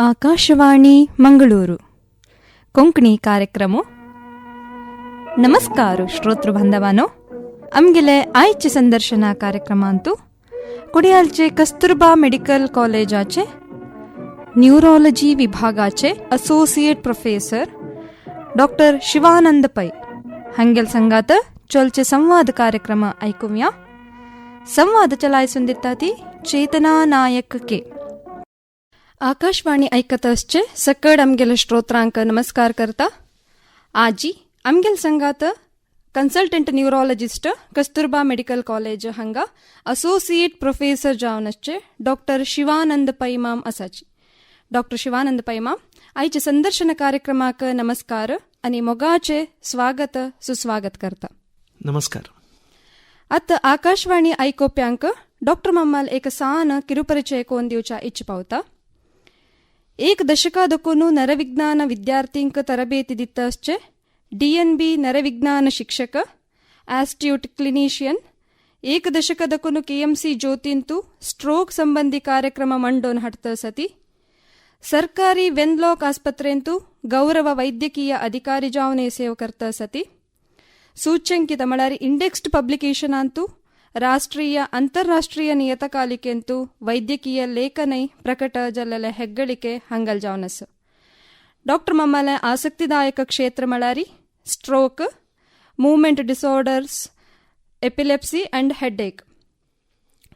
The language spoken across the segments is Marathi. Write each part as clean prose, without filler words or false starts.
ಆಕಾಶವಾಣಿ ಮಂಗಳೂರು ಕೊಂಕಣಿ ಕಾರ್ಯಕ್ರಮ. ನಮಸ್ಕಾರ ಶ್ರೋತೃ ಬಾಂಧವಾನೋ, ಅಮ್ಗೆಲೆ ಆಯ್ಚೆ ಸಂದರ್ಶನ ಕಾರ್ಯಕ್ರಮ ಅಂತೂ ಕೊಡಿಯಾಲ್ಚೆ ಕಸ್ತೂರ್ಬಾ ಮೆಡಿಕಲ್ ಕಾಲೇಜ್ ಆಚೆ ನ್ಯೂರಾಲಜಿ ವಿಭಾಗಾಚೆ associate professor doctor Shivananda Pai ಹಂಗೆಲ್ ಸಂಗಾತ ಚೊಲ್ಚೆ ಸಂವಾದ ಕಾರ್ಯಕ್ರಮ ಐಕುಮ್ಯಾ. ಸಂವಾದ ಚಲಾಯಿಸೊಂದಿತ್ತಾತಿ ಚೇತನಾ ನಾಯಕ್ ಕೆ. आकाशवाणी ऐकत असचे सकड आमगेल श्रोत्रांक नमस्कार करता. आजी आमगेल संगात consultant neurologist Kasturba medical college हंगा असोसिएट प्रोफेसर जावन असचे डॉक्टर शिवानंद पैमाम असाची. डॉक्टर शिवानंद पैमाम आईचे संदर्शन कार्यक्रमाक नमस्कार आणि मोगाचे स्वागत सुस्वागत करता. नमस्कार. आत आकाशवाणी ऐकोप्यांक डॉक्टर मम्माल एक सान किरुपरिचय कोण दिवच्या इच्छ पावता. एक दशकादकून नरविज्ञान विद्यार्थींक तरबेती दिता असचे DNB नरविज्ञान शिक्षक ಆಸ್ಟ್ಯೂಟ್ ಕ್ಲಿನಿಷಿಯನ್. एक दशकदकून KMC ज्योतिंतू स्ट्रोक संबंधी कार्यक्रम मंडोन हटत सती ಸರ್ಕಾರಿ ವೆನ್ಲಾಕ್ ಆಸ್ಪತ್ರೆಂತೂ ಗೌರವ ವೈದ್ಯಕೀಯ ಅಧಿಕಾರಿ ಜಾವನೆ ಸೇವೆ ಕರ್ತ ಸತಿ ಸೂಚ್ಯಂಕಿತ ಮಳಾರಿ ಇಂಡೆಕ್ಸ್ಡ್ ಪಬ್ಲಿಕೇಶನ್ ಅಂತೂ ರಾಷ್ಟ್ರೀಯ ಅಂತಾರಾಷ್ಟ್ರೀಯ ನಿಯತಕಾಲಿಕೆಂತೂ ವೈದ್ಯಕೀಯ ಲೇಖನೈ ಪ್ರಕಟ ಜಲ್ಲಲೆ ಹೆಗ್ಗಳಿಕೆ ಹಂಗಲ್ ಜಾವನಸ್. ಡಾಕ್ಟರ್ ಮಮ್ಮಲೆ ಆಸಕ್ತಿದಾಯಕ ಕ್ಷೇತ್ರ ಮಳಾರಿ stroke, movement disorders, epilepsy and headache.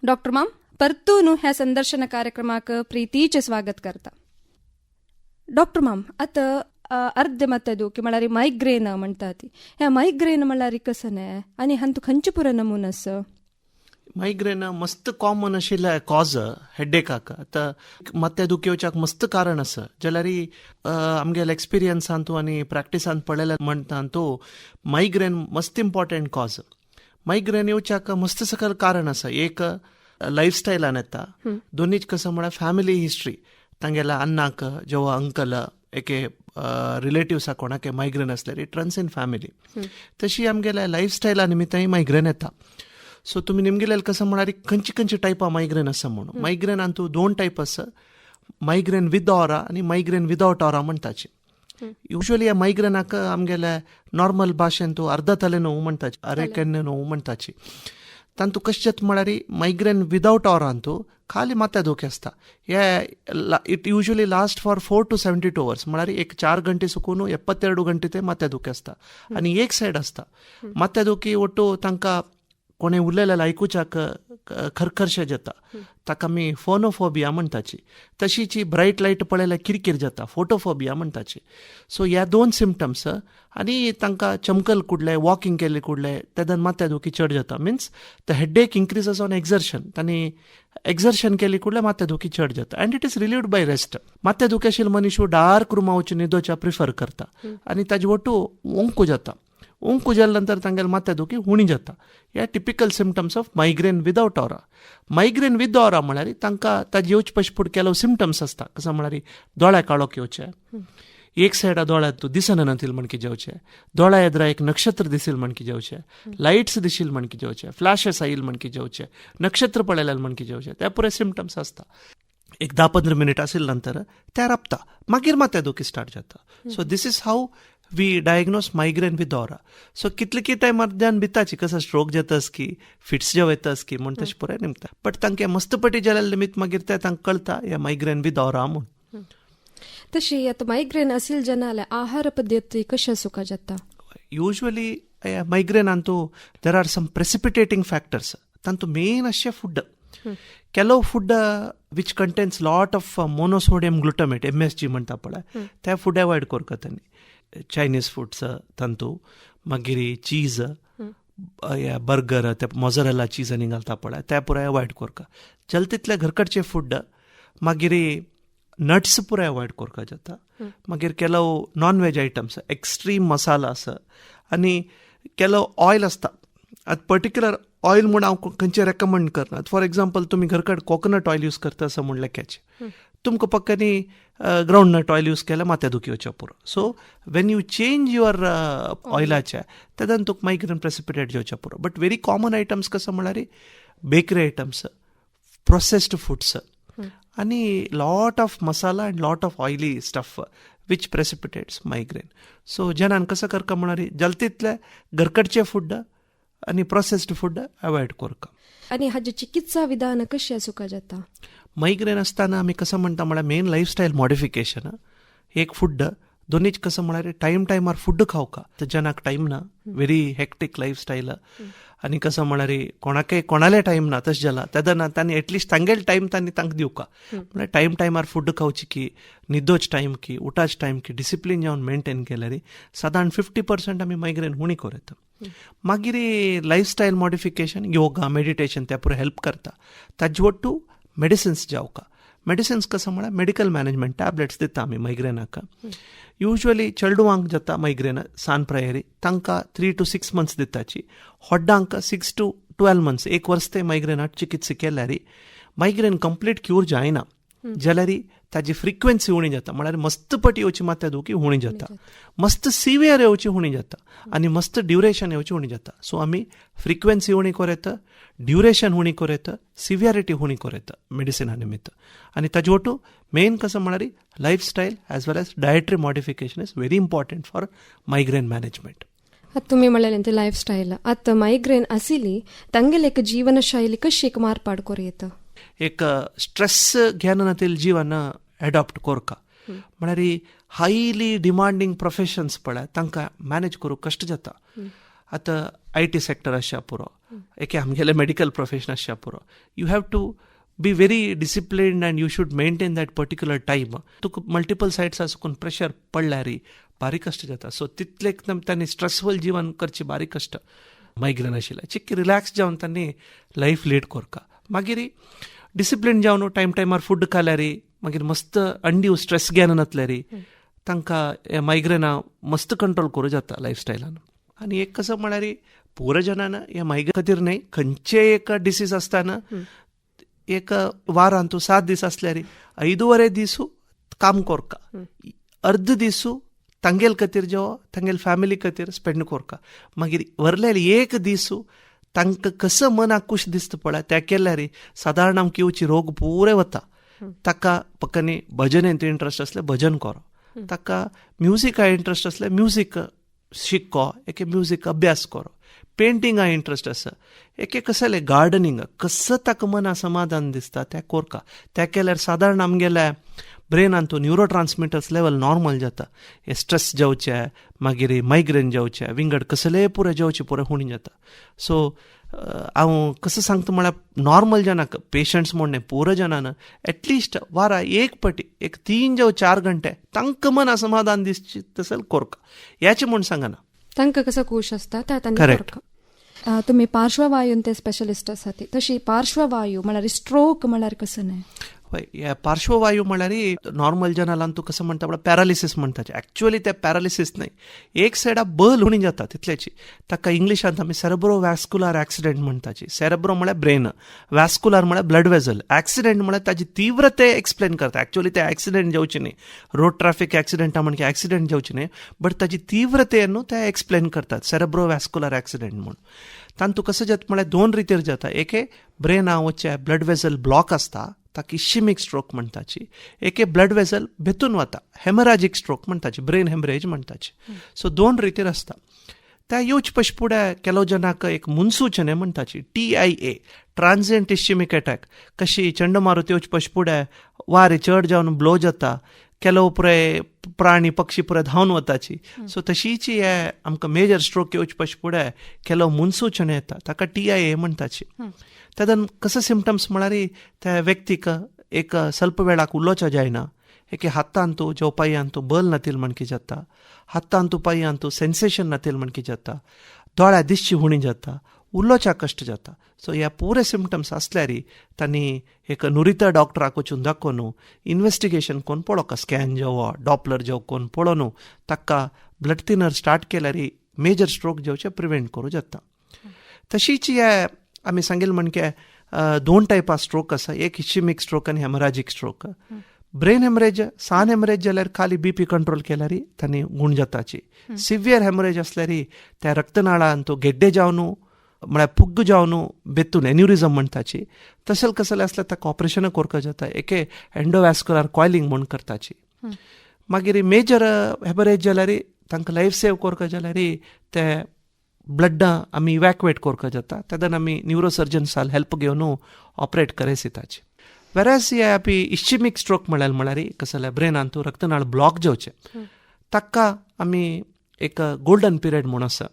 Doctor ma'am परतून ह्या संदर्शन कार्यक्रमाक प्रीतीचे स्वागत करता. डॉक्टर माम आता अर्धे मत्तू की मळारी मायग्रेन म्हणतात, ह्या मायग्रेन मळारी कसं आणि हंतू खंयचे पुर नमुनस. ಮೈಗ್ರೇನ್ ಮಸ್ತ್ ಕಾಮನ್ ಅಶಿಲ್ಲ ಕಾಸ್ ಹೆಡ್ಡೇಕ್ ಆಕ ಆತ ಮತ್ತೆ दुखयोच्याक मस्त कारण आसा जाल्यारी आमगेल एक्सपिरियन्स ಅಂತೂ आणि प्रॅक्टिसान पळयला म्हणटा तो मायग्रेन मस्त इम्पॉर्टंट कॉज. मायग्रेन येवच्याक मस्त सकल कारण आसा. एक लायफस्टायलान येता, दोनीच कसं म्हळ्यार फॅमिली हिस्ट्री तांगेला अन्नाक जेव्हा अंकल एके रिलेटिव्सा कोणाके मायग्रेन असल्यारी इट रन्स इन फॅमिली. तशी आमगेल्या लायफस्टायला निमित्तान मायग्रेन येता. सो तुम्ही निमगेले कसं म्हणारी खंयची टायप ऑफ मायग्रेन आसा म्हणून. मायग्रेन ಅಂತೂ दोन टायप आसा, मायग्रेन विथ ऑरा आणि मायग्रेन विदाउट ऑरा म्हणटाचे. युजली या मायग्रेनाक आमगेल्या नॉर्मल भाशेन तूं अर्ध तलेनोव म्हणटाचे, अरे केन्ने नोव म्हणटाचे. तांतू कशें जाता म्हळ्यार मायग्रेन विदाउट ऑरा ಅಂತೂ ಖಾಲಿ ಮತ್ತೆ ಧೋಕೆ आसता. It usually last for 4 to 72 hours म्हळ्यार एक 4 ಗಂಟೆ सुकून 72 ಗಂಟೆ ते ಮತ್ತೆ ಧೋಕೆ आसता. आणि एक सायड आसता ಮತ್ತೆ ಧೋಕೆ ಒಟ್ಟು तांकां कोणे उरलेल्या आयकुच्याक खरखरशें जाता, ताका आमी फोनोफोबिया म्हणटाची. तशीची ब्रायट लायट पळयल्यार किरकीर जाता, फोटोफोबिया म्हणटाची. सो ह्या दोन सिम्पटम्स आनी तांकां चमकल कुडले, वॉकिंग केले कुडले तेदन माथ्या दुखी चड जाता. Means the headache increases on exertion. तांणी एक्झर्शन केली कुडले माथ्या दुखी चड जाता. And it is relieved by rest. माथ्या दुखी आशिल्लो मनीस डार्क रुमा वचून न्हिदोवच्या प्रिफर करता आनी ताजे वटू ओंकू जाता. ओंकू जाल्या नंतर तांगेले माथ्या दुखी हुणी जाता. ह्या typical symptoms of migraine without aura. Migraine with aura म्हळ्यार तांकां ताजे येवचे पयशे फुडें केलो सिम्पटम्स आसता. कसं म्हळ्यार दोळ्या काळोख येवचे, एक सायडा दोळ्यात दिसना नातील म्हणकी जेवचे, दोळ्या येद्रा एक नक्षत्र दिसील म्हणकी जेवचे, लायट्स दिशील म्हणकी जेवचे, फ्लॅशेस आयिल म्हणकी जेवचे, नक्षत्र पळयल्याल म्हणकी जेवचे, ते पुरे सिम्पटम्स आसता. एक 10-15 मिनिट आसिल नंतर ते रापता, मागीर माथ्या दुखी स्टार्ट जाता. So this is how we diagnose migraine with aura. So कितले टायम अर्द्यान भिताची कसं स्ट्रोक जातास की फिट्स जेव येतास की म्हण तशें पुराय निमता. बट तांकां मस्त पटी जाल्यार निमित्त मागीर ते तांकां कळटा हे मायग्रेन विथ ऑरा म्हूण. तशी आता मायग्रेन असेल जनाले आहार पद्धती कशा सुका जाता. युजली मायग्रेन ಅಂತೂ there are some precipitating factors. तांतू मेन अशें फूड ಕೆಲವು food which contains lot of monosodium glutamate MSG म्हणटा पळय ते फूड अवॉयड करता. चायनीज फूड्स तांतू मागीर चीज, बर्गर, ते मोझरेला चीज आनी घालता पळय ते पुराय अवॉयड करता. जल तितले घरकडचे फूड मागीर नट्स पुराय अवॉयड करता जाता. मागीर ಕೆಲವು नॉन वेज आयटम्स, एक्स्ट्रीम मसाला आसा आनी ಕೆಲವು ऑयल आसता. आतां पर्टिक्युलर ऑयल म्हूण हांव खंयचे रेकमेंड करना. फॉर एक्झाम्पल तुमी घरकड कोकोनट ऑयल यूज करता असं म्हणलें कॅच, तुमकां पक्कानी ग्रावंडनट ऑयल यूज केल्यार माथ्या दुखी येवचें पुरो. So when you change your ऑयलाचे तेदन तुका मायग्रेन प्रेसिपिटेट जेवचें पुरो. बट व्हेरी कॉमन आयटम्स कसं म्हळ्यार बेकरी आयटम्स, प्रोसेस्ड फूड्स, आणि lot of masala and lot of oily stuff which precipitates migraine. So जनान कसं करका म्हणणारी जल्तीतले घरकडचे फूड आणि प्रोसेस्ड फूड अवॉइड करका. आणि हाजी चिकित्सा विधान कशी आसूंक जाता? मायग्रेन असताना आम्ही कसं म्हणता म्हळ्यार मेन लायफस्टायल मॉडिफिकेशन, एक फूड दोन्हीच कसं म्हळ्यार टायमार फूड खावका. तर जनाक टायम ना, व्हेरी हेक्टीक लायफस्टायल, आणि कसं म्हळ्यार कोणाले टायम ना तशें जाला. तेदना तांणी एटलिस्ट तांगेल टायम तांकां दिवका. म्हळ्यार टायमार फूड खावची की, न्हिदोच टायम की, उठाच टायम की, डिसिप्लीन जावन मेंटेन केल्यार साधारण 50% आमी मायग्रेन हुणी कोरता. मागीर लायफस्टायल मॉडिफिकेशन, योगा, मेडिटेशन त्या पुरो हेल्प करता. ताजे वट्टू मेडिसिन्स जावका. मेडिसिन्स कसं म्हळ्यार मेडिकल मॅनेजमेंट टॅबलेट्स दिता आमी मायग्रेनाक. युजली चेडवांक जाता मायग्रेन सान प्रायरी, तांकां 3 to 6 months दिताची. होड्डांक 6 to 12 months, 1 वर्स ते मायग्रेनाक चिकित्सा केल्यार मायग्रेन कंप्लीट क्यूर जायना जाल्यार ताजी फ्रिक्वेन्सी उणी जाता. म्हळ्यार मस्त पटी येवची मात्या दुखी उणी जाता, मस्त सिवियर येवची उणी जाता, आनी मस्त ड्युरेशन येवची उणी जाता. सो आमी फ्रिक्वेन्सी उणी कोरयता, ड्युरेशन उणी कोरयता, सिवियरिटी उणी कोरयता मेडिसिना निमित्त. आनी ताजे वटू मेन कसं म्हळ्यार lifestyle as well as dietary modification is very important for migraine management. आता तुम्ही म्हळ्यार लायफस्टायल, आता मायग्रेन आसिली तांगेल एक जीवनशैली कशी एक मारपाड करूं येता? एक स्ट्रेस घेनातील जीवन एडॉप्ट कोरका. म्हळ्यार हायली डिमांडींग प्रोफेशन्स पळय तांकां मॅनेज करूंक कश्ट जाता. आतां IT सेक्टर आसच्या पुरो, एके आमगेले मेडिकल प्रोफेशन आसच्या पुरो, you have to be very disciplined and you should maintain that particular time. तुका मल्टिपल सायड्स आसून प्रेशर पडल्यार बारी कश्ट जाता. सो तितले एकदम तांणी स्ट्रेसफुल जीवन करची बारी कश्ट मायग्रेन आशिल्लें. चिक्की रिलॅक्स जावन तांणी लायफ लीड कोरका. मागीर डिसिप्लीन जावन टायमार फूड खाल्यार, मागीर मस्त अनड्यू स्ट्रेस घेन नातल्यार तांकां मायग्रेना मस्त कंट्रोल करूं जाता लायफस्टायलान. आनी एक कसं म्हळ्यार पुरो जनान हे मायग्रेन खातीर न्हय, खंयचे एक डिसीज आसतना एक वारांतू 7 दीस आसल्यार 5 दिसू काम कोरका, अर्ध दिसू तांगेल खातीर जेवो तांगेल फॅमिली खातीर स्पेंड कोरका. मागीर व्हरलेले 1 दिसू तांकां कसं मनाक खूश दिसता पळय त्या केल्यार सादारण आमकां येवची रोग पुरे वता. ताका पक्कानी भजनेंत इंट्रस्ट आसल्यार भजन करो, ताका म्युजिका इंट्रस्ट आसल्यार म्युजीक शिको, एके म्युजीक अभ्यास करो. पेंटिंगा इंट्रस्ट आसा, एके कसले गार्डनिंग, कसं ताका मना समाधान दिसता तें कोरका. तें केल्यार सादारण आमगेल्या ब्रेनांतू न्यूरो ट्रान्समिटर्स लेवल नॉर्मल जाता. हे स्ट्रेस जावचे, मागीर मायग्रेन जावचे, विंगड कसलेय पुरे जावचे पुरे हुणी जाता. सो हांव कसं सांगता म्हळ्यार नॉर्मल जनाक, पेशंट्स म्हणणे पुरो जनान एटलिस्ट वारा एक पटी 3 जावं 4 घंटे तांकां मना समाधान दिसची तसं कोरका. याचे म्हूण सांगना तांकां कसं खूश आसता त्या तांणी करेक्ट. तुम्ही पार्श्ववायून ते स्पेशलिस्ट आसात, तशी पार्श्ववायू म्हळ्यार स्ट्रोक म्हळ्यार कसं नाही? हे पार्श्ववायू म्हळ्यार नॉर्मल जनालान तूं कसं म्हणटा म्हळ्यार पॅरालिसीस म्हणटा. एक्चुअली ते पॅरालिसीस न्हय, एक सायडा बल उणी जाता तितलेची. ताका इंग्लिशांत आमी सेरेब्रो वॅस्कुलर एक्सिडेंट म्हणटाची. सेरेब्रो म्हळ्यार ब्रेन, वॅस्कुलर म्हळ्यार ब्लड वेजल. एक्सिडेंट म्हळ्यार ताजी तीव्रते एक्सप्लेन करता. एक्चुअली ते एक्सिडेंट जावची न्ही, रोड ट्रॅफिक एक्सिडेंटा म्हणजे एक्सिडेंट जावची न्ही, बट ताजी तीव्रतेन ते एक्सप्लेन करतात सेरेब्रो वॅस्कुलर एक्सिडेंट म्हणून. तातूंत कसं जाता म्हळ्यार 2 रितीर जाता. एके ब्रेना वच्चे ब्लड वेजल ब्लॉक आसता, ताका इश्मिक स्ट्रोक म्हणटाची. एके ब्लड वेजल भितून वता, हेमराजीक स्ट्रोक म्हणटाची, ब्रेन हेमरेज म्हणटाची. सो 2 रितीर आसता. त्या येवच पयस फुडें केलो जनाक एक मुन्सूचने म्हणटाची, TIA, ट्रान्झिएंट इश्मिक अटॅक. कशी चंडमारूत येवच पयस फुडें वारें चड जावन ब्लो जाता, केलो पुरे प्राणी पक्षी पुरे धांवन वताची. सो तशीच हे आमकां मेजर स्ट्रोक येवच पयस फुडें केलो मुन्सूचने येता, ताका TIA म्हणटाची. तेदन कसं सिम्टम्स म्हळ्यार त्या व्यक्तीक एक ಸ್ವಲ್ಪ वेळाक उलोवचें जायना, एके हातांतू जावं पांयांतू बल नातील म्हणकी जाता, हातांतू पांयांतू सेन्सेशन नातील म्हणकी जाता, दोळ्या दिसची हुणी जाता, उलोवच्या कश्ट जाता. सो ह्या पुरे सिम्टम्स आसल्यार तांणी एक नुरिता डॉक्टराक वचून दाखोवन इन्व्हेस्टिगेशन कोन्न पळोवका. स्कॅन जावो, डॉपलर जावं कोन्न पळोवन ताका ब्लड थिनर स्टार्ट केल्यार मेजर स्ट्रोक जावचे प्रिवेंट करूं जाता. तशीच हे आमी सांगेल म्हणके 2 टायपा स्ट्रोक आसा, एक इश्मिक स्ट्रोक आनी हेमराजीक स्ट्रोक. ब्रेन हेमरेज, सान हेमरेज जाल्यार खाली BP कंट्रोल केल्यार तांणी गूण जाताची. सिवियर हेमरेज आसल्यार त्या रक्तनाळांत तो गेड्डे जावन म्हळ्यार पुग्ग जावन बेतून एन्युरिजम म्हणटाची तशें कसले असल्यार ताका ऑपरेशनां करपाक जाता एके एंडोवॅस्कुलर कॉयलिंग म्हूण करताची मागीर मेजर हेबरेज जाल्यार तांकां लायफ सेव करपाक जाल्यार ते ब्लड आमी इवॅक्युएट करपाक जाता तेदन आमी न्युरोसर्जन्साल हेल्प घेवन ऑपरेट करेस येताची वेरॅज हे आमी इश्चिमीक स्ट्रोक म्हळ्यार कसं जाल्यार ब्रेनांत रक्तनाळ ब्लॉक जावचे ताका आमी एक गोल्डन पिरियड म्हूण आसा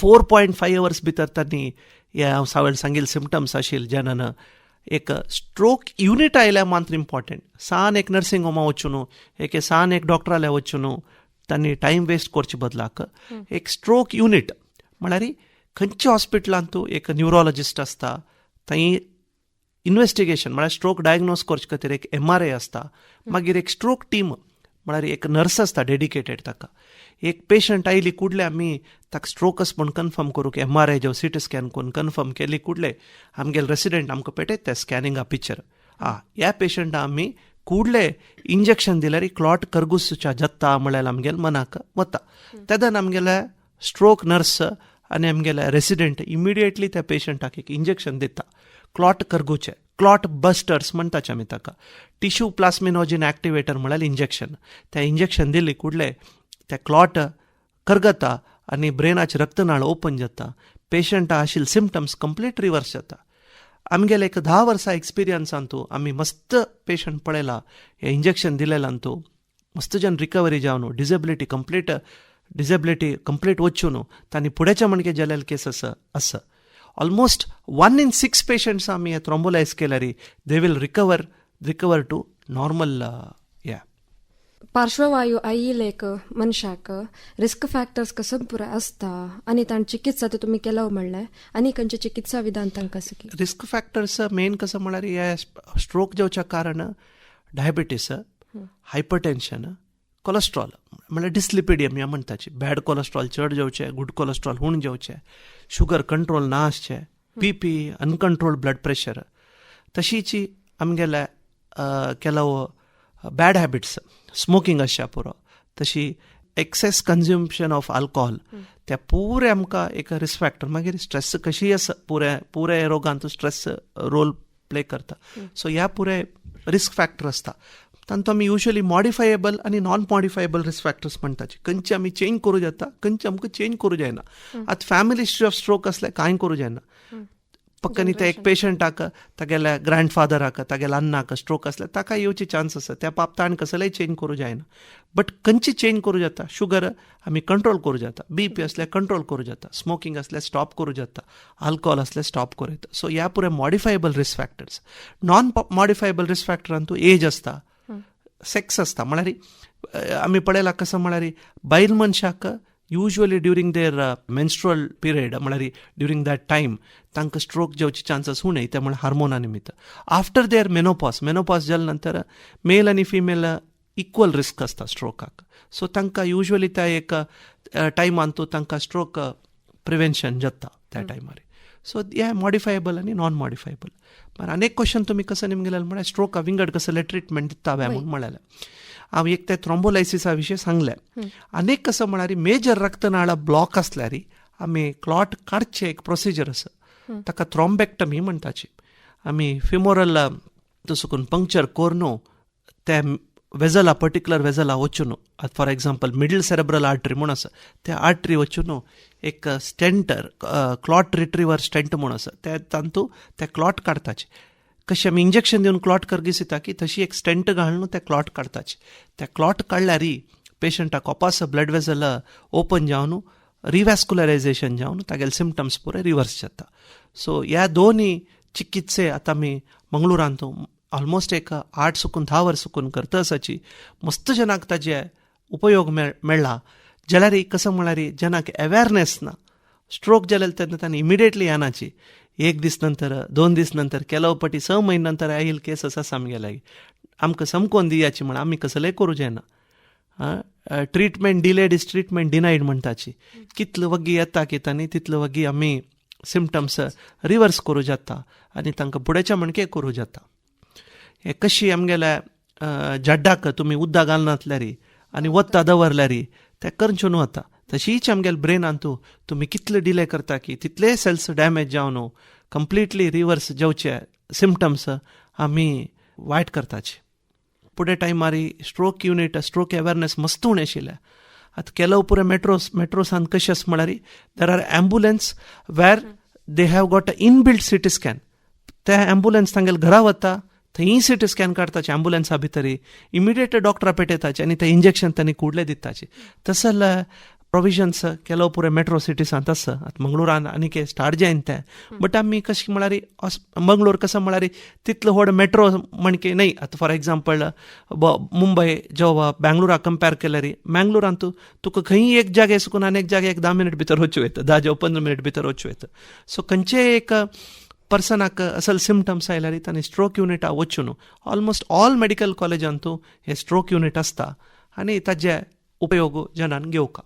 4.5 hours भितर तांणी हे हांव सांगील सिम्पटम्स आशिल्ले जेन्ना एक स्ट्रोक युनिट आयल्यार मात्र इम्पॉर्टंट सान एक नर्सिंग होमा वचून एक सान एक डॉक्टराल्या वचून तांणी टायम वेस्ट करचे बदलाक एक स्ट्रोक युनिट म्हळ्यार खंयच्या हॉस्पिटलांत एक न्युरोलॉजिस्ट आसता थंय इन्वेस्टिगेशन म्हळ्यार स्ट्रोक डायग्नोज करचे खातीर एक MRI आसता मागीर एक स्ट्रोक टीम म्हळ्यार एक नर्स आसता डेडिकेटेड ताका एक पेशंट आयली कुडले आमी ताका स्ट्रोकस म्हूण कन्फर्म करूंक MRI जावं CT स्कॅन करून कन्फर्म केली कुडले आमगेले रेसिडेंट आमकां पेटयत ते स्कॅनिंगा पिक्चर ह्या पेशंटा आमी कुडले इंजेक्शन दिल्यार क्लॉट करगुसच्या जत्ता म्हळ्यार आमगेले मनाक वता तेदन आमगेले स्ट्रोक नर्स आनी आमगेले रेसिडेंट इमिडिएटली त्या पेशंटाक एक इंजेक्शन दिता क्लॉट करगुचे क्लॉट बस्टर्स म्हणटाचे आमी ताका टिश्यू प्लास्मिनोजीन एक्टिवेटर म्हळ्यार इंजेक्शन त्या इंजेक्शन दिली कुडले ते क्लॉट करगता आनी ब्रेनाचे रक्तनाळ ओपन जाता पेशंटा आशिल्ले सिम्पटम्स कंप्लीट रिवर्स जाता आमगेले एक 10 वर्सां एक्सपिरियन्सांतू आमी मस्त पेशंट पळयला हे इंजेक्शन दिलेल्यांतू मस्त जन रिकवरी जावन डिसेबिलिटी कंप्लीट वचून तांणी फुडेंचे मणके जाल्ले केसीस आसा ऑलमोस्ट 1 in 6 पेशंट्स आमी थ्रोम्बोलायज केल्यार they will recover to normal पार्श्ववायू आयिल्लेक मनशाक रिस्क फॅक्टर्स कसं पुराय आसता आनी तांची चिकित्सा ते तुमी केला म्हणलें आनी खंयचे चिकित्सा विधान तांकां कसं रिस्क फॅक्टर्स मेन कसं म्हळ्यार हे स्ट्रोक जावच्या कारण डायबिटीस हायपरटेन्शन कोलेस्ट्रॉल म्हळ्यार डिस्लिपिडियमिया म्हणटाची बॅड कोलेस्ट्रॉल चड जावचे गुड कोलेस्ट्रॉल उण जावचे शुगर कंट्रोल ना आसचे BP अनकंट्रोल्ड ब्लड प्रेशर तशीच आमगेले ಕೆಲವು बॅड हॅबिट्स स्मोकिंग आसच्या पुरो तशी एक्सेस कन्झ्युम्पशन ऑफ अल्कोहोल त्या पुरे आमकां एक रिस्क फॅक्टर मागीर स्ट्रेस कशी आसा पुरे रोगांत स्ट्रेस रोल प्ले करता सो ह्या पुरे रिस्क फॅक्टर आसता तांतूं आमी युजली मॉडिफायेबल आनी नॉन मॉडिफायेबल रिस्क फॅक्टर्स म्हणटाचे खंयचे आमी चेंज करूं जाता खंयचे आमकां चेंज करूं जायना आतां फॅमिली हिस्ट्री ऑफ स्ट्रोक आसल्यार कांय करूं जायना पक्कनी ते एक पेशंटाक तागेल्या ग्रँडफादराक तागेल्या अन्नाक स्ट्रोक आसल्यार ताका येवची चान्स आसा त्या बाबतान कसलेय चेंज करूं जायना बट खंयची चेंज करूं जाता शुगर आमी कंट्रोल करूं जाता BP आसल्यार कंट्रोल करूं जाता स्मोकिंग आसल्यार स्टॉप करूं जाता अल्कोहोल आसल्यार स्टॉप करूं येता सो ह्या पुरे modifiable risk factors non modifiable risk फॅक्टरांतू एज आसता सेक्स आसता म्हळ्यार आमी पळयलां कसं म्हळ्यार बायल मनशाक usually during their menstrual period म्हळ्यार ड्युरींग दॅट टायम तांकां स्ट्रोक जावची चान्सीस उणे ते म्हळ्यार हार्मोना निमित्त आफ्टर देर मेनोपॉज जाले नंतर मेल आनी फिमेल इक्वल रिस्क आसता स्ट्रोकाक सो तांकां युजली त्या एक टायमांतू तांकां स्ट्रोक प्रिवेंशन जाता त्या टायमार सो हे मॉडिफायेबल आनी नॉन मॉडिफायेबल पण अनेक क्वेश्चन तुमी कसं निमगेलें म्हळ्यार स्ट्रोका विंगड कसले ट्रिटमेंट दिता म्हणून म्हळ्यार हांव एक ते थ्रोम्बोलायसिसा विशीं सांगलें अनेक कसं म्हळ्यार मेजर रक्तनाळा ब्लॉक आसल्यार आमी क्लॉट काडचे एक प्रोसिजर आसा ताका थ्रोम्बेक्टमी म्हणटाची आमी फिमोरल तसो पंक्चर करून ते वेजला पर्टिक्युलर वेजला वचून for example middle cerebral artery म्हूण आसा त्या आर्टरी वचून एक स्टेंटर क्लॉट रिट्रिवर स्टेंट म्हूण आसा ते तांतू ते क्लॉट काडताचे कशें आमी इंजेक्शन दिवन क्लॉट करगीस येता की तशी एक स्टेंट घालून ते क्लॉट काडताचे ते क्लॉट काडल्यार पेशंटाक कोपास ब्लड वेजल ओपन जावन रिवॅस्कुलरायझेशन जावन तागेले सिम्पटम्स पुरे रिवर्स जाता सो ह्या दोनी चिकित्से आतां आमी मंगळुरांत ऑलमोस्ट एक 8-10 वर्स करता आसाची मस्त जनाक ताजे उपयोग मेळ्ळा जाल्यार कसं म्हळ्यार जनाक अवेअरनेस ना स्ट्रोक जाल्यार तेन्ना तांणी इमिडिएटली येनाची 1 दीस नंतर 2 दीस नंतर केलो पटी 6 म्हयने नंतर आयिल्ले केसीस आसा आमगेले आमकां समकोन दियाची म्हण आमी कसलेय करूं जायना treatment delayed is treatment denied म्हणटाची कितलो वगी येता की तांणी तितलो वगी आमी सिम्पटम्स रिवर्स करूं जाता आनी तांकां फुडेच्या मणके करूं जाता हे कशी आमगेल्या जड्डाक तुमी उदक घालनातल्यार आनी वत्ता दवरल्यार ते करचें न्हू वता तशीच आमगेल ब्रेन तू तुम्ही कितले डिले करता की तितले सेल्स डॅमेज जावन कंप्लिटली रिवर्स जावचे सिम्पटम्स आमी वायट करताचे. फुडें टायमारी स्ट्रोक युनिट स्ट्रोक अवेरनेस मस्त उणें आशिल्लें. आतां केलो पुरे मेट्रोसान कशें आसा म्हळ्यार there are ambulance where they have got a inbuilt CT scan. ते एम्बुलन्स तांगेल घरा वता थंय सिटी स्कॅन काडताचे एम्बुलन्सा भितर इमिडिएट डॉक्टरा पेटयताचे आनी ते इंजेक्शन तांणी कुडले दिताचे. तसल प्रोविजन्स केलो पुरे मेट्रो सिटीसांत आसा. आतां मंगळुरान आनीक स्टार्ट जायन ते. बट आमी कशें म्हळ्यार मंगळूर कसो म्हळ्यार तितलो व्हड मेट्रो म्हणके न्हय. आतां फॉर एग्जाम्पल मुंबय जो बेंगळुरा कंपेर केल्यार मंगळुरांत तुका खंय एक जागे सुकून आनी एक जागे एक 10 मिनट भितर वचूं येता, 10 जावं 15 मिनट भितर वचूं येता. सो खंयचे एक पर्सनाक असल सिम्पटम्स आयल्यार तांणी स्ट्रोक युनिटा वचून ऑलमोस्ट ऑल मेडिकल कॉलेजांत हे स्ट्रोक युनिट आसता आनी ताजे उपयोग जनान घेवका.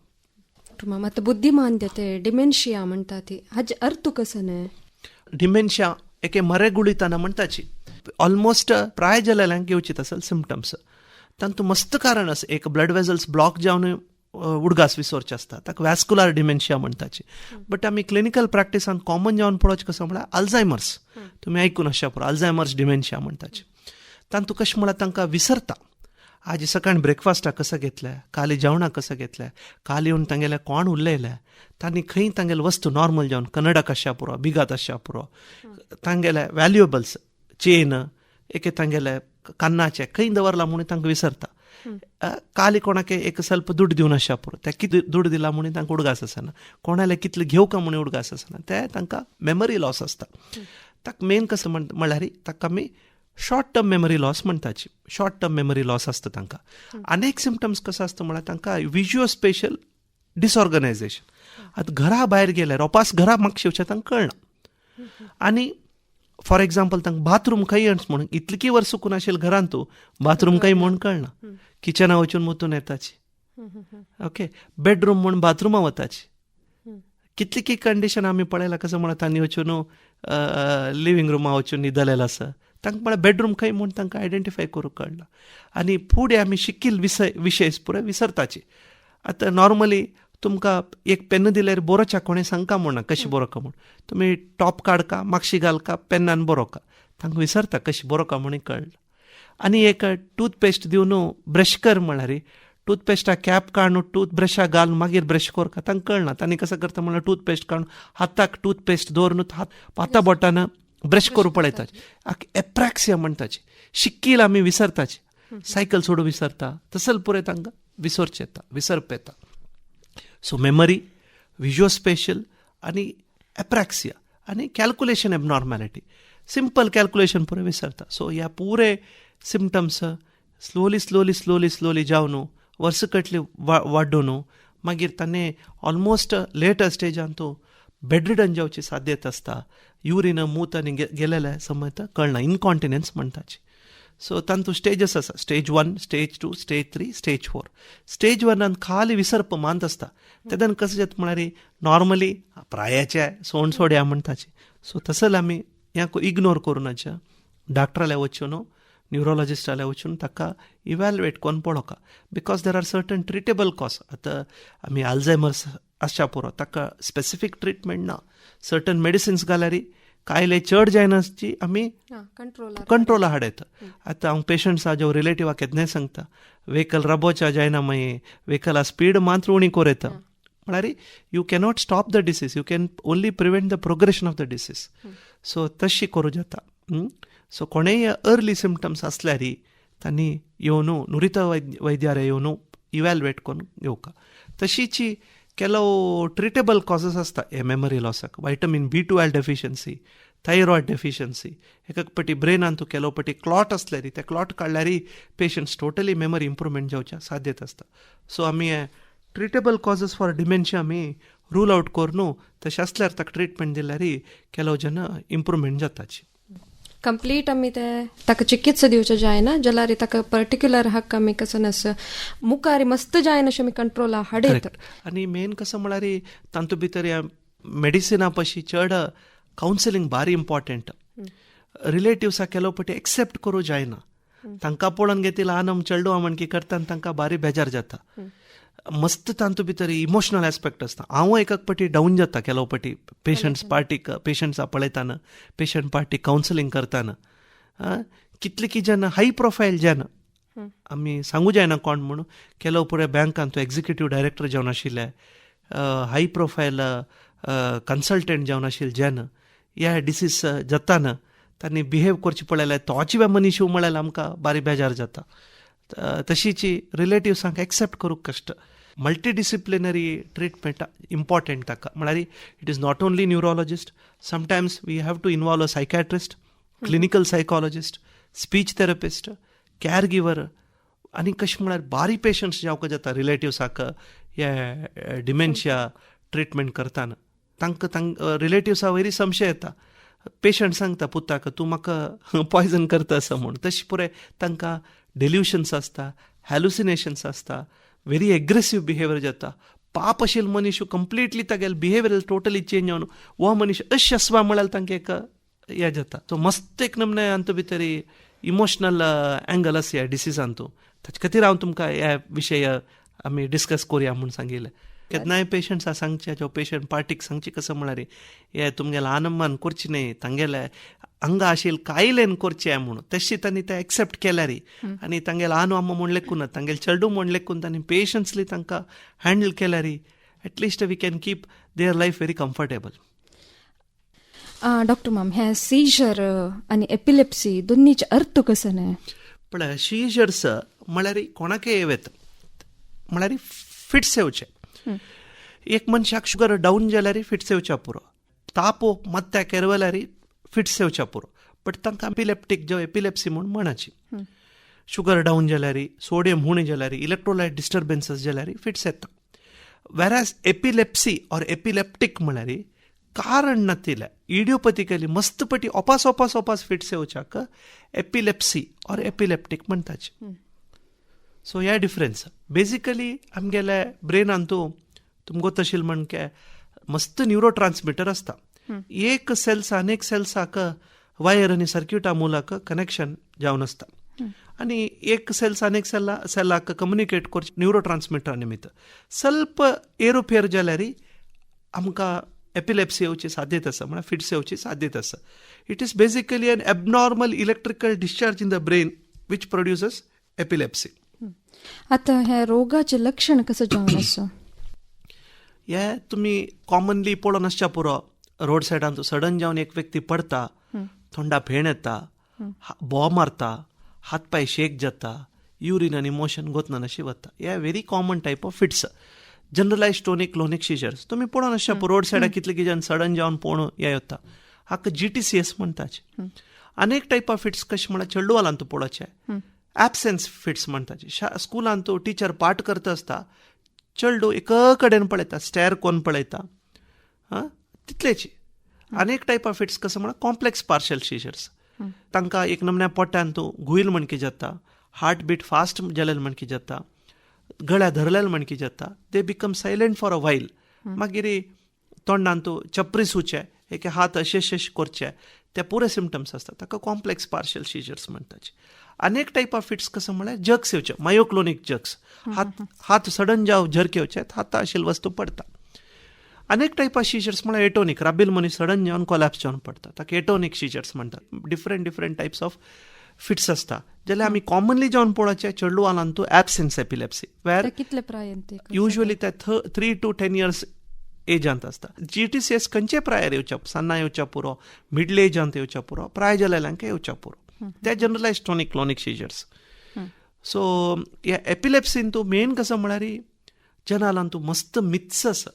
ಮತ್ತೆ ಬುದ್ಧಿಮಾಂದ್ಯತೆ ಡಿಮೆನ್ಷಿಯಾ म्हणटा ती हाजे अर्थ कसो ने. डिमेन्शिया एके मरेगुळीतना म्हणटाची ऑलमोस्ट प्राय जाल्ल्यांक घेवची असल सिम्पटम्स. तातूंत मस्त कारण आसा. एक ब्लड वेजल्स ब्लॉक जावन उडगास विसरचे आसता ताका वॅस्कुलर डिमेन्शिया म्हणटाची. बट आमी क्लिनिकल प्रॅक्टिसांत कॉमन जावन पळोवचें कसो म्हळ्यार अल्झायमर्स. तुमी आयकून आसच्या पुरो अल्झायमर्स डिमेन्शिया म्हणटाची. तातूंत कशें म्हळ्यार तांकां विसरता. आज सकाळी ब्रेकफास्टाक कसं घेतलें, काली जेवणाक कसं घेतलें, काल येवन तांगेले कोण उरलेले, तांणी खंय तांगेले वस्तू नॉर्मल जावन कन्नडाक आसच्या पुरो, बिगात आसच्या पुरो, तांगेले व्हॅल्युएबल्स चेन एके तांगेले कान्नाचे खंय दवरला म्हणून तांकां विसरता. काली कोणाक एक ಸ್ವಲ್ಪ ದುಡ್ಡು दिवन आसच्या पुरो, ते कितें ದುಡ್ಡು दिला म्हणून तांकां उडगास आसना, कोणाले कितले घेवका म्हणून उडगास आसना, ते तांकां मेमरी लॉस आसता. ताका मेन कसं म्हळ्यार ताका आमी शॉर्ट टर्म मेमरी लॉस म्हणटाची. शॉर्ट टर्म मेमरी लॉस आसता तांकां. आनीक सिम्पटम्स कसो आसता म्हळ्यार तांकां विज्युअल स्पेशल डिसऑर्गनायझेशन. आतां घरा भायर गेल्यार रोपास घरा म्हाका शिवचें तांकां कळना. आनी फॉर एग्जाम्पल तांकां बाथरूम खंय म्हणून इतली वर्स सुकून आशिल्लें घरांत तूं बाथरूम खंय म्हूण कळना. किचना वचून मुतून येताची. ओके, बेडरूम म्हूण बाथरुमा वताची. कितली कंडिशन आमी पळयला कसं म्हळ्यार तांणी वचून लिव्हिंग रुमा वचून न्हिदलेलो आसा. तांकां म्हळ्यार बेडरूम खंय म्हूण तांकां आयडेंटिफाय करूंक कळना. आनी फुडें आमी शिकिल्ल विशय पुरे विसरताचे. आतां नॉर्मली तुमकां एक पेन दिल्यार बरोवच्या कोणें सांगका म्हणना कशें बरोवका म्हूण. तुमी टॉप काडका, मागशी घालका, पेनान बरोवका. तांकां विसरता कशें बरोवका म्हणून कळना. आनी एक टूथपेस्ट दिवन ब्रश कर म्हळ्यार टूथपेस्टा कॅप काडून टूथब्रशा घालून मागीर ब्रश करता तांकां कळना. तांणी कसं करता म्हळ्यार टूथपेस्ट काडून हाताक टूथपेस्ट दवरून हाता बोटान ब्रश करूं पळयताचे. एप्रॅक्सिया म्हणटाची. शिक्कील आमी विसरताचे. सायकल सोडूं विसरता. तसल पुरे तांकां विसरचें येता, विसरप येता. सो मेमरी, विज्युअल स्पेशल आनी एप्रॅक्सिया आनी कॅल्क्युलेशन एबनॉर्मॅलिटी. सिंपल कॅल्क्युलेशन पुरे विसरता. सो ह्या पुरे सिम्पटम्स स्लोली जावन वर्स कटली वाडून मागीर ताणें ऑलमोस्ट लेटर स्टेजान तूं बेडरिडन जावची साध्यता आसता. युरीन मूत आनी गेलेले समज कळना. इनकॉन्टिनेन्स म्हणटाची. सो तातूंत स्टेजस आसा. Stage 1, stage 2, stage 3, stage 4. Stage 1 खाली विसरप मांत आसता. तेदन कशें जाता म्हळ्यार नॉर्मली प्रायाचे सोंड सोड्या म्हणटाची. सो तसल आमी ह्या इग्नोर करूनाच्या डॉक्टराल्या वचून न्युरोलॉजिस्टाल्या वचून ताका इवॅल्युएट करून पळोवका. Because there are certain treatable cause. आतां आमी अल्झायमर्स आसच्या पुरो ताका स्पेसिफीक ट्रिटमेंट ना. सर्टन मेडिसिन्स घाल्यार कायले चड जायनाची आमी कंट्रोला हाडयता. आतां हांव पेशंट्स जो रिलेटिव्हा केन्नाय सांगता व्हेकल रबोच्या जायना मागीर व्हेकला स्पीड मात्र उणी कोरयता. म्हळ्यार you cannot stop the disease, you can only prevent the progression of the disease. So तशी करूं जाता. सो कोणेय अर्ली सिम्पटम्स आसल्यार तांणी येवन नुरित वैद्यारे येवन इवॅल्युएट करून घेवका. तशीच केलो ट्रिटेबल कॉजीस आसता हे मेमरी लॉसाक. Vitamin B12 deficiency, thyroid deficiency, एक पटी ब्रेनान तूं केलो पटी क्लॉट आसल्यार ते क्लॉट काडल्यार पेशंट्स टोटली मेमरी इम्प्रुवमेंट जावच्या साध्यता आसता. सो आमी ट्रिटेबल कॉजीस फॉर डिमेन्शिया आमी रूल आउट करून तशें आसल्यार ताका ट्रिटमेंट दिल्यार केलो जन इम्प्रुवमेंट जाताची. कंप्लीट आमी ते ताका चिकित्सा दिवचें जायना जाल्यार ताका पर्टिक्युलर हक्क आमी कसो मुखार मस्त जायना अशें आमी कंट्रोला हाडयता. आनी मेन कसो म्हळ्यार तातूंत भितर मेडिसिना पशी चड कावन्सिलींग भारी इम्पॉर्टंट. रिलेटिव्सा केलो पटी एक्सेप्ट करूं जायना. तांकां पळोवन घेतली ल्हान चेडूं म्हण की करता तांकां भारी बेजार जाता. मस्त तांतू भितर इमोशनल एस्पेक्ट आसता. हांव एकाक पाटी डावन जाता केलो पाटी पेशंट्सा पळयताना, पेशंट पार्टी कावन्सिलींग करताना. कितले की जेन्ना हाय प्रोफायल जेन्ना आमी सांगू जायना कोण म्हणून, केलो पुरे बँकान तो एक्झिक्युटीव डायरेक्टर जावन आशिल्ले, हाय प्रोफायल कन्सल्टंट जावन आशिल्ले जेन्ना ह्या डिसीज जाताना तांणी बिहेव करचे पळयलें, तोच मनीस म्हळ्यार आमकां बारी बेजार जाता. तशीची रिलेटिव्सांक एक्सेप्ट करूंक कश्ट. मल्टीडिसिप्लिनरी ट्रिटमेंट इम्पॉर्टंट ताका. म्हळ्यार it is not only neurologist, sometimes we have to involve a psychiatrist, clinical psychologist, speech therapist, care giver, आनी कशें म्हळ्यार बारी पेशंट्स जावंक जाता रिलेटिव्साक हे डिमेन्शिया ट्रिटमेंट करताना. तांकां रिलेटिव्सा वयरी संशय येता. पेशंट सांगता पुताक तूं म्हाका पॉयजन करता असं म्हूण. तशें पुरे तांकां डेल्युशन्स आसता, हॅलुसिनेशन्स आसता, व्हेरी एग्रेसीव बिहेवियर जाता. पाप आशिल्लो मनीस कंप्लिटली तागेले बिहेवियर टोटली चेंज जावन हो मनीस अशें आसवा म्हळ्यार तांकां एक हें जाता. सो मस्त एक नमने अंत भितर इमोशनल एंगल आसा ह्या डिसिजांतू. ताचे खातीर हांव तुमकां ह्या विशय आमी डिस्कस करुया म्हूण सांगिल्लें. केन्नाय पेशंट्सा सांगचे जो पेशंट पार्टीक सांगचे कसं म्हळ्यार हे तुमगेले आनंदमान करचे न्ही, तांगेले हांगा आशिल्ले कायलेन करचे म्हणून. तशी तांणी ते एक्सेप्ट केल्यार आनी तांगेले आनो अम्मा म्हण लेकून तांगेले चेडू म्हण लेकून तांणी पेशन्सली तांकां हँडल केल्यार at least we can keep their life very comfortable. Doctor ma'am, हे सीजर आणि एपिलेप्सी दोन्हीचे अर्थ कसं नाही? पण सीजर्स म्हळ्यार कोणाकय येता म्हळ्यार फिट्स येवचे. एक मनशाक शुगर डावन जाल्यार फिट्स येवच्या पुरो, ताप मत्त्या केरवल्यार फिट्स येवच्या पुरो. बट तांकां एपिलेप्टीक जो एपिलेप्सी म्हूण म्हणाची. शुगर डावन जाल्यार, सोडियम उणें जाल्यार, इलेक्ट्रोलायट डिस्टर्बन्सीस जाल्यार फिट्स येता. वेरॅज एपिलेप्सी ऑर एपिलेप्टीक म्हळ्यार कारण नातिल्या इडियोपॅथिकली मस्त पटी Opas fits येवच्याक epilepsy or एपिलेप्टीक म्हणटाचे. So ह्या डिफरन्स बेजिकली आमगेले ब्रेनांतू तुमको तशील म्हण के मस्त न्यूरो ट्रान्समिटर आसता. एक सेल्स आनेक सेल्साक वायर आनी सर्क्युटा मुलाक कनेक्शन जावन आसता. आनी एक सेल्स आनेक सेल्लाक कम्युनिकेट करचे न्यूरो ट्रान्समिटरा निमित्त. ಸ್ವಲ್ಪ ಏರುಪೇರು जाल्यार आमकां एपिलेप्सी येवची साध्यता आसा, म्हळ्यार फिट्स येवची साध्यता आसा. It is basically N abnormal electrical discharge in the brain which produces epilepsy. आता ह्या रोगाचे लक्षण कसं जावन आसा? हे तुमी कॉमनली पळोवन आसच्या पुरो. रोड सायडान सडन जावन एक व्यक्ती पडता, थोंडा फेण येता, बोव मारता, हात पाय शेक जाता, युरीन आनी मोशन गोतनान अशी वता. हे very common type of fits. Generalised tonic clonic seizures तुमी पळोवन आसच्या पुरो. रोड सायडार कितले की जन सडन जावन पळोवन हे येता, हाका GTCS म्हणटाचे. अनेक टायप ऑफ फिट्स कशें म्हळ्यार चेडवालांतू पळोवचे ॲबसेन्स फिट्स म्हणटाचे. स्कुलांतू टिचर पाठ करता आसता, चेडू एक कडेन पळयता, स्टेर कोन्न पळयता, तितलेची. अनेक टायप ऑफ फिट्स कसं म्हळ्यार कॉम्प्लेक्स पार्शल सिजर्स. तांकां एक नमन्या पोट्यान तूं घुयल म्हणकी जाता, हार्ट बीट फास्ट जालेल म्हणकी जाता, गळ्या धरलेल म्हणकी जाता. They become silent for a while. मागीर तोंडान तूं चपरी सुचे, एक हात अशे करचे, ते पुरे सिम्टम्स आसता. ताका कॉम्प्लेक्स पार्शल सिजर्स म्हणटाचे. अनेक टायप ऑफ फिट्स कसं म्हळ्यार जग्स येवचे, मायोक्लोनिक जग्स. हात सडन जाव झरके येवचे, हाता आशिल्ली वस्तू पडता. अनेक टायप ऑफ सिजर्स म्हळ्यार एटोनिक, राबील मनीस सडन जावन कोलॅप्स जावन पडता, ताका एटोनिक सिजर्स म्हणटात. डिफरंट टायप्स ऑफ फिट्स आसता. जाल्यार आमी कॉमनली जावन पळोवचे चेडवालांतू ॲबसेन्स एपिलेप्सी, वेर कितले प्रायंत युजली ते 3 to 10 years एजांत आसता. GTCS खंयचे प्रायर येवच्या, सन्ना येवच्या पुरो, मिडल एजांत येवच्या पुरो, प्राय जालेल्यांक येवच्या पुरो. ते जनरलायज टोनिक क्लोनिक सिजर्स. सो ह्या एपिलेप्सीन तूं मेन कसं म्हळ्यार जनालांतू मस्त मित्स आसा.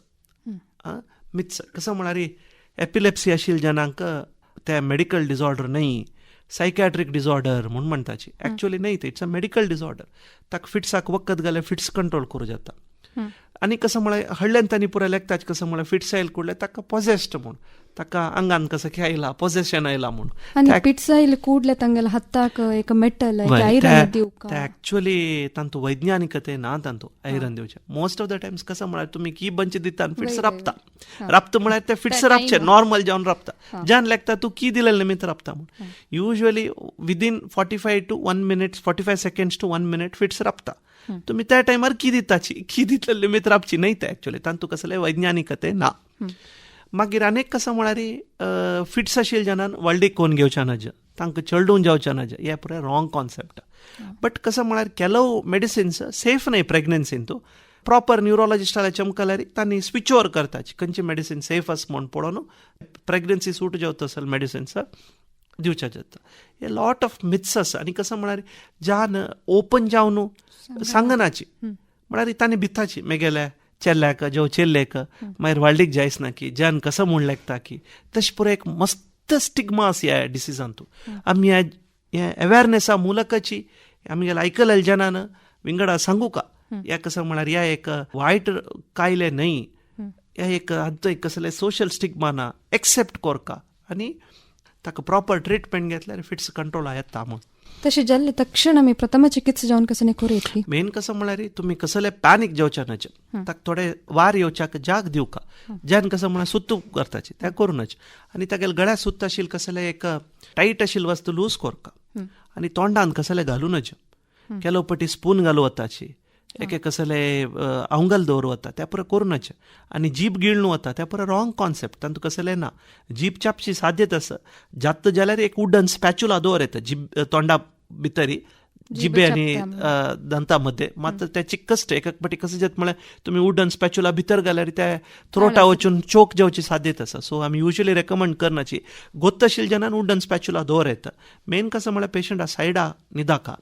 मित्स कसं म्हळ्यार एपिलेप्सी आशिल्ल्या जनांक ते मेडिकल डिसऑर्डर न्हय, सायकॅट्रीक डिसऑर्डर म्हूण म्हणटाची. एक्चुअली न्हय, ते इट्स अ मेडिकल डिसऑर्डर. ताका फिट्साक वखद घाल्यार फिट्स कंट्रोल करूं जाता. आनी कसं म्हळ्यार हडल्यान तांणी पुराय लेखताचे कसं म्हळ्यार फिट्स आयल कुडले ताका पॉजेस्ट म्हूण, ताका आंगान कसं खेळला, पॉजेशन आयला म्हूण. आणि फिट्स आयले कुडले तांगेले हाताक एक मेटल आयरन दिवक. एक्चुअली तांतू वैज्ञानिकते ना, तांतू आयरन दिवचे. मोस्ट ऑफ द टायम्स कसं म्हळ्यार तुमी की बंच दिता आनी फिट्स राबता. राबता म्हळ्यार ते फिट्स राबचे, नॉर्मल जावन राबता. ज्यान लेखता तूं की दिलेले निमित्त राबता म्हूण. Usually within 45 to 1 minute, 45 seconds to 1 minute fits राबता. तुम्ही त्या टायमार की दितले लिमीत रावची न्हय ते एक्चुअली तांतू कसले वैज्ञानिकते ना. मागीर आनीक कसं म्हळ्यार फिट्स आशिल्ल्या जाणांन व्हडलीक कोण घेवच्या नज, तांकां चलडून जावच्या नज, हे पुराय रॉंग कॉन्सेप्ट. बट कसं म्हळ्यार केलो मेडिसिन्स सेफ न्हय प्रेग्नन्सीन. तूं प्रॉपर न्यूरोलॉजिस्टाला चमकल्यार तांणी स्विच ओवर करताची खंयची मेडिसीन सेफ आसा म्हूण पळोवन प्रेग्नन्सी सूट जावता असल मेडिसिन्स दिवच्या जाता. हे लॉट ऑफ मिथ्स आसा. आनी कसं म्हळ्यार ज्यान ओपन जावन सांगनाची म्हळ्यार तांणी भिताची मेगेल्या चेल्ल्याक जावं चेल्लेक मागीर व्हडलीक जायच ना की ज्यान कसं म्हूण लेखता की तशें पुरो एक मस्त स्टिग्मा आसा ह्या डिसिजान. तूं आमी हे अवेअरनेसा मुलकाची आमगेले आयकलेल्या जनान विंगडा सांगू का या कसं म्हळ्यार ह्या एक वायट कायले न्हय, ह्या एक कसले सोशल स्टिग्मा ना, एक्सेप्ट कोरका आनी ताका प्रॉपर ट्रीटमेंट घेतल्यार फिट्स कंट्रोल येता म्हूण. तशें जाल्ले तक्षण आमी प्रथम चिकित्सा जावन कसं करूं येतली. मेन कसं म्हळ्यार तुमी कसले पॅनीक जावच्या नज, ताका थोडे वार येवच्याक जाग दिवका. ज्यान कसं म्हळ्यार सुत्तू करताची तें करूनच. आनी तागेले गळ्या सुत्त आशिल्ले कसले एक टायट आशिल्ली वस्तू लूज कोरका आनी तोंडान कसले घालूनच. केलो पटी स्पून घालूं वताची, एक कसले अवंगल दवरूं वता तें पुरो करूनच. आनी जीब गिळून वता तें पुरो रॉंग कॉन्सेप्ट. तांतू कसलें ना. जीब चापची साध्यता आसा जाता जाल्यार एक वुडन स्पॅच्युला दवर येता जीब तोंडा भितरी जिबे आनी दंता मध्ये. मात ते चिक्कस्ट एक पाटी कसं जाता म्हळ्यार तुमी वुडन स्पॅच्युला भितर घाल्यार ते थ्रोटा वचून चोक जावची साध्यता आसा. सो आमी युजली रेकमेंड करनाची. गोत्त आशिल्ल्या जनान वुडन स्पॅच्युला दवर येता. मेन कसं म्हळ्यार पेशंटा सायडा न्हिदाका,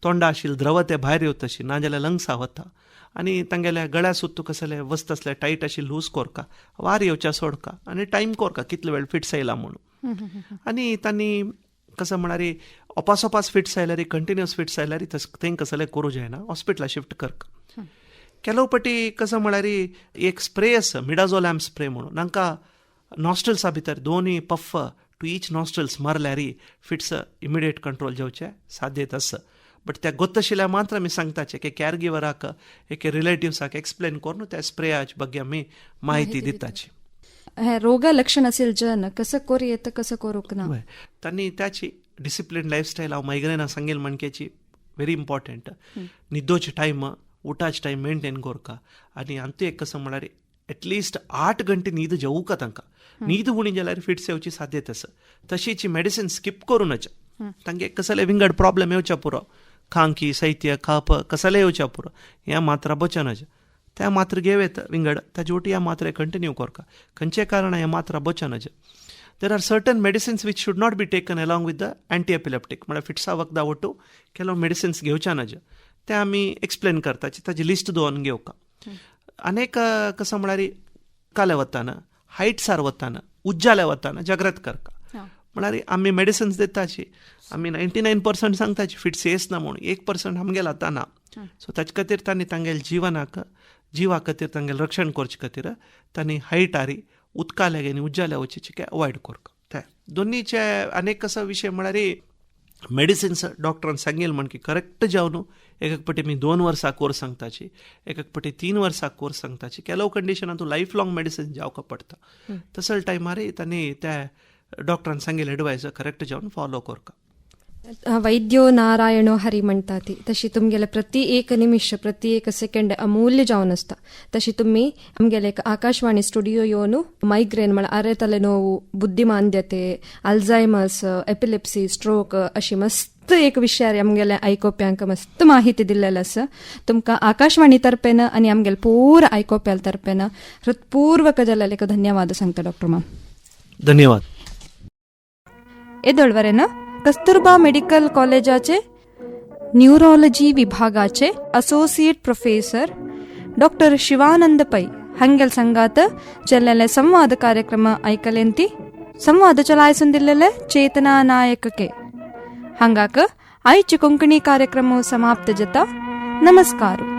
तोंडा आशिल्ली द्रव ते भायर येवतशी नाजाल्यार लंग्सा वता. आनी तांगेल्या गळ्या सुत्तू कसले वस्त असले टायट आशिल्ली लूज कोरका, वार येवच्या सोडका आनी टायम कोरका कितले वेळ फिट्स येयला म्हणून. आनी तांणी कसं म्हळ्यार ओपासोपास फिट्स आयल्यार कंटिन्युअस फिट्स आयल्यार थंय कसले करूं जायना, हॉस्पिटला शिफ्ट करका. केलो पटी कसं म्हळ्यार एक स्प्रे आसा मिडाझोलॅम स्प्रे म्हणून, तांकां नॉस्ट्रल्सा भितर दोनूय पफ टू ईच नॉस्ट्रल्स मारल्यार फिट्स इमिडिएट कंट्रोल जावचे साध्यता आसा. बट त्या गोत्त आशिल्ल्या मात्र आमी सांगताचे की कॅर गिवराक एक रिलेटिव्साक एक्सप्लेन करून त्या स्प्रेयाचे ಬಗ್ಗೆ आमी माहिती दिताची. हे रोग लक्षण असेल जन कसं करू येतं कसं करूक ना. तांणी त्याची डिसिप्लिन लायफस्टायल हांव मायग्रेना सांगेल म्हणकेची व्हेरी इम्पॉर्टंट. न्हिदोचे टायम उठाचे टायम मेंटेन कोरका. आनी आमचे एक कसं म्हळ्यार एटलिस्ट 8 घंटे न्हीद जेवूका तांकां. न्हीद उणी जाल्यार फिट्स येवची साध्यता आसा. तशीच मेडिसीन स्किप करूनच तांगे कसले विंगड प्रॉब्लेम येवच्या पुरो, खांकी सैत्य खाप कसले येवच्या पुरो, ह्या मात्रा बचनच. त्या मात्र घेवेत विंगड ताजे वटी ह्या मात्रे कंटिन्यू कोरका. खंयचे कारण ह्या मात्रा बचनच. There are certain medicines which should not be taken along with the anti epileptic. म्हळ्यार फिट्सा वखदा वटू केलो मेडिसिन्स घेवच्या नज ते आमी एक्सप्लेन करताची ताजी लिस्ट दवरून घेवका. अनेक कसं म्हळ्यार काले वताना हायट्सार वताना उज्जाले वताना जाग्रत करका. म्हळ्यार आमी मेडिसिन्स दिताची आमी 99% सांगताची फिट्स येस ना म्हणून 1% आमगेले आतां ना. सो ताचे खातीर तांणी तांगेले जिवा खातीर तांगेलें रक्षण करचे खातीर तांणी हायटारी उदकाले आनी उज्जाले वचचे अवॉयड करता. ते दोनीचे अनेक कसो विशय म्हळ्यार मेडिसिन्स डॉक्टरान सांगेल म्हण की करेक्ट जावन एक पाटी आमी 2 वर्सां कोर्स सांगताची, एक पाटी 3 वर्सां कोर्स सांगताची. केलो कंडिशनान तूं लायफ लाँग मेडिसिन जावका पडटा. तसले टायमार तांणी त्या डॉक्टरान सांगेल एडवायस करेक्ट जावन फॉलो करका. वैद्यो नारायणो हरी म्हणटा ती तशी तुमगेले प्रति एक निमिष प्रति एक सेकंड अमूल्य जावन आसता. तशी तुम्ही आमगेले एक आकाशवाणी स्टुडियो येवन मायग्रेन म्हळ्यार आरे तले नोವು, बुद्धिमांद्यते, अल्झायमर्स, एपिलेप्सी, स्ट्रोक अशी मस्त एक विशयार आमगेले आयकोप्यांक मस्त माहिती दिल्लेली आसा. तुमकां आकाशवाणी तर्फेन आनी आमगेले पूर आयकोप्याल तर्फेन हृत्पूर्वक जाल्ले एक धन्यवाद सांगता डॉक्टर मॅम. धन्यवाद. येदोळवरेन कस्तुरबा मेडिकल कॉलेजाचे न्यूरोलॉजी विभागाचे असोसिएट प्रोफेसर डॉक्टर शिवानंद पै हंगेल संगात चल्लेले संवाद कार्यक्रम ऐकलेंती. संवाद चलायसून दिल्लेले चेतना नायक के हंगाक आयची कोंकणी कार्यक्रम समाप्त जाता. नमस्कार.